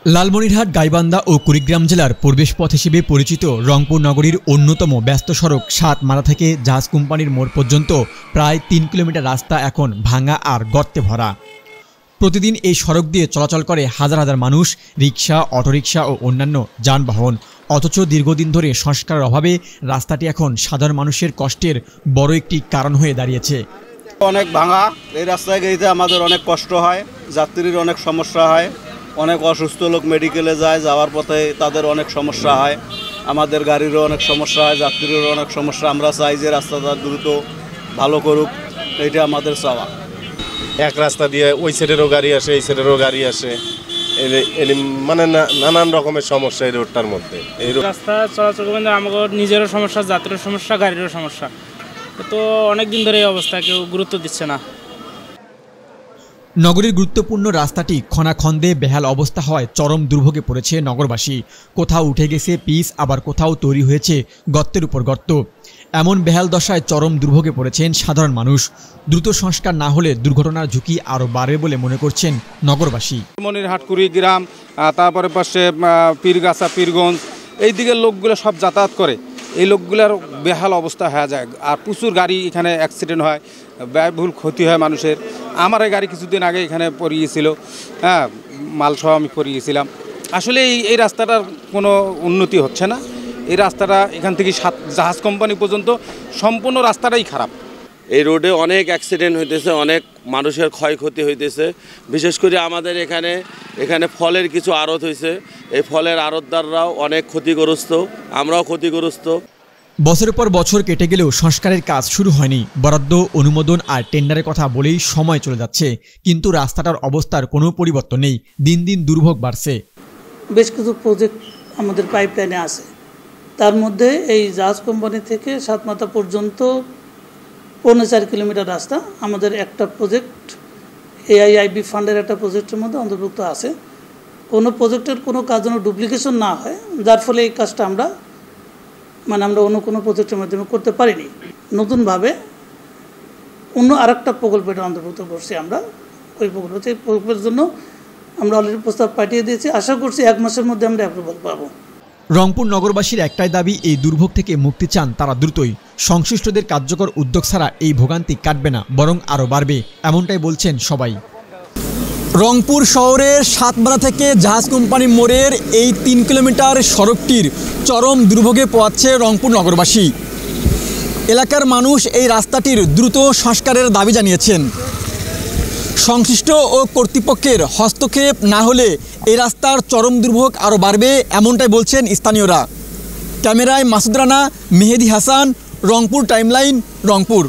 লালমনিরহাট, গাইবান্ধা ও কুড়িগ্রাম জেলার প্রবেশপথ হিসেবে পরিচিত রংপুর নগরীর অন্যতম ব্যস্ত সড়ক সাতমারা থেকে জাহাজ কোম্পানির মোড় পর্যন্ত প্রায় ৩ কিলোমিটার রাস্তা এখন ভাঙা আর গর্তে ভরা। প্রতিদিন এই সড়ক দিয়ে চলাচল করে হাজার হাজার মানুষ, রিকশা, অটোরিকশা ও অন্যান্য যানবাহন। অথচ দীর্ঘদিন ধরে সংস্কারের অভাবে রাস্তাটি এখন সাধারণ মানুষের কষ্টের বড় একটি কারণ হয়ে দাঁড়িয়েছে। অনেক ভাঙা, এই রাস্তায় গেতে আমাদের অনেক কষ্ট হয়, যাত্রীর অনেক সমস্যা হয়, অনেক অসুস্থ লোক মেডিকেলে যায়, যাওয়ার পথে তাদের অনেক সমস্যা হয়, আমাদের গাড়িরও অনেক সমস্যা হয়, যাত্রীরও অনেক সমস্যা। আমরা চাই যে রাস্তাটা দ্রুত ভালো করুক, এইটা আমাদের চাওয়া। এক রাস্তা দিয়ে ওই সাইডেরও গাড়ি আসে, এই সাইডেরও গাড়ি আসে, মানে নানান রকমের সমস্যা এই রোডটার মধ্যে। এই রাস্তা চলাচল করতে আমাদের নিজেরও সমস্যা, যাত্রীর সমস্যা, গাড়িরও সমস্যা। তো অনেক দিন ধরে এই অবস্থা, কেউ গুরুত্ব দিচ্ছে না। নগরীর গুরুত্বপূর্ণ রাস্তাটি খনাখন্দে বেহাল অবস্থা হয় চরম দুর্ভোগে পড়েছে নগরবাসী। কোথাও উঠে গেছে পিচ, আবার কোথাও তৈরি হয়েছে গর্তের উপর গর্ত। এমন বেহাল দশায় চরম দুর্ভোগে পড়েছেন সাধারণ মানুষ। দ্রুত সংস্কার না হলে দুর্ঘটনার ঝুঁকি আরও বাড়বে বলে মনে করছেন নগরবাসী। লালমনিরহাট, কুড়িগ্রাম, তারপরে পাশে পীরগাছা, পীরগঞ্জ, এই দিকের লোকগুলো সব যাতায়াত করে। এই লোকগুলোর বেহাল অবস্থা হয়ে যায়, আর প্রচুর গাড়ি এখানে অ্যাক্সিডেন্ট হয়, ব্যয়বহুল ক্ষতি হয় মানুষের। আমার এই গাড়ি কিছুদিন আগে এখানে পড়ে গিয়েছিল, মালসহ আমি পড়ে গিয়েছিলাম। আসলে এই রাস্তাটার কোনো উন্নতি হচ্ছে না। এই রাস্তাটা এখান থেকে জাহাজ কোম্পানি পর্যন্ত সম্পূর্ণ রাস্তাটাই খারাপ। এই রোডে অনেক অ্যাক্সিডেন্ট হইতেছে, অনেক মানুষের ক্ষয়ক্ষতি হইতেছে। বিশেষ করে আমাদের এখানে ফলের কিছু আড়ত হয়েছে, এই ফলের আড়তদাররাও অনেক ক্ষতিগ্রস্ত, আমরাও ক্ষতিগ্রস্ত। বছরের পর বছর কেটে গেলেও সংস্কারের কাজ শুরু হয়নি। বরাদ্দ, অনুমোদন আর টেন্ডারের কথা বলেই সময় চলে যাচ্ছে, কিন্তু রাস্তাটার অবস্থার কোনো পরিবর্তন নেই। দিন দিন দুর্ভোগ বাড়ছে। বেশ কিছু প্রজেক্ট আমাদের পাইপলাইনে আছে, তার মধ্যে এই জাহাজ কোম্পানি থেকে সাতমাথা পর্যন্ত 4.25 কিলোমিটার রাস্তা আমাদের একটা প্রজেক্ট, AIIB ফান্ডের একটা প্রজেক্টের মধ্যে অন্তর্ভুক্ত আছে। কোনো প্রজেক্টের কোনো কাজ যেন ডুপ্লিকেশন না হয়, যার ফলে এই কাজটা আমরা অন্য কোনো প্রজেক্টের মাধ্যমে করতে পারিনি। নতুনভাবে অন্য আরেকটা প্রকল্পের অন্তর্ভুক্ত করছি আমরা। ওই প্রকল্পের জন্য আমরা অলরেডি প্রস্তাব পাঠিয়ে দিয়েছি। আশা করছি 1 মাসের মধ্যে আমরা অ্যাপ্রুভাল পাবো। রংপুর নগরবাসীর একটাই দাবি, এই দুর্ভোগ থেকে মুক্তি চান তারা দ্রুতই। সংশ্লিষ্টদের কার্যকর উদ্যোগ ছাড়া এই ভোগান্তি কাটবে না, বরং আরও বাড়বে, এমনটাই বলছেন সবাই। রংপুর শহরের সাতমারা থেকে জাহাজ কোম্পানি মোড়ের এই 3 কিলোমিটার সড়কটির চরম দুর্ভোগে পোয়াচ্ছে রংপুর নগরবাসী। এলাকার মানুষ এই রাস্তাটির দ্রুত সংস্কারের দাবি জানিয়েছেন। সংশ্লিষ্ট ও কর্তৃপক্ষের হস্তক্ষেপ না হলে এই রাস্তার চরম দুর্ভোগ আরও বাড়বে, এমনটাই বলছেন স্থানীয়রা। ক্যামেরায় মাসুদ রানা, মেহেদি হাসান, রংপুর টাইমলাইন, রংপুর।